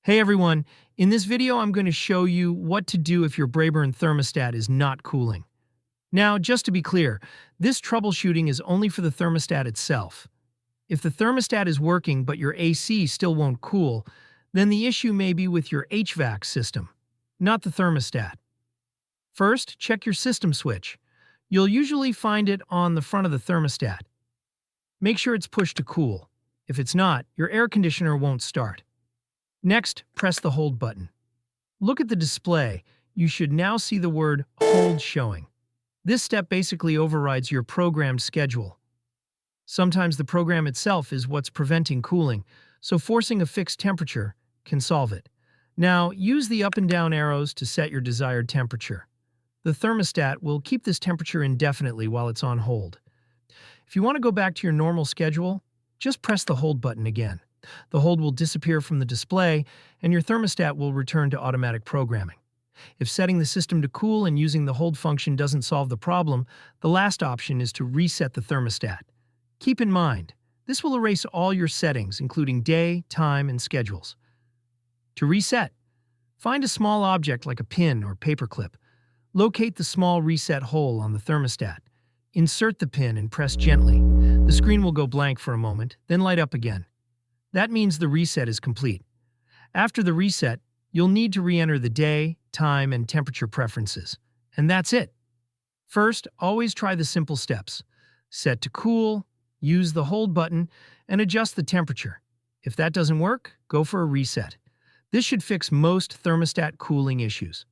Hey everyone, in this video I'm going to show you what to do if your Braeburn thermostat is not cooling. Now, just to be clear, this troubleshooting is only for the thermostat itself. If the thermostat is working but your AC still won't cool, then the issue may be with your HVAC system, not the thermostat. First, check your system switch. You'll usually find it on the front of the thermostat. Make sure it's pushed to cool. If it's not, your air conditioner won't start. Next, press the hold button. Look at the display. You should now see the word hold showing. This step basically overrides your programmed schedule. Sometimes the program itself is what's preventing cooling, so forcing a fixed temperature can solve it. Now, use the up and down arrows to set your desired temperature. The thermostat will keep this temperature indefinitely while it's on hold. If you want to go back to your normal schedule, just press the hold button again. The hold will disappear from the display, and your thermostat will return to automatic programming. If setting the system to cool and using the hold function doesn't solve the problem, the last option is to reset the thermostat. Keep in mind, this will erase all your settings, including day, time, and schedules. To reset, find a small object like a pin or paperclip. Locate the small reset hole on the thermostat. Insert the pin and press gently. The screen will go blank for a moment, then light up again. That means the reset is complete. After the reset, you'll need to re-enter the day, time, and temperature preferences. And that's it. First, always try the simple steps. Set to cool, use the hold button, and adjust the temperature. If that doesn't work, go for a reset. This should fix most thermostat cooling issues.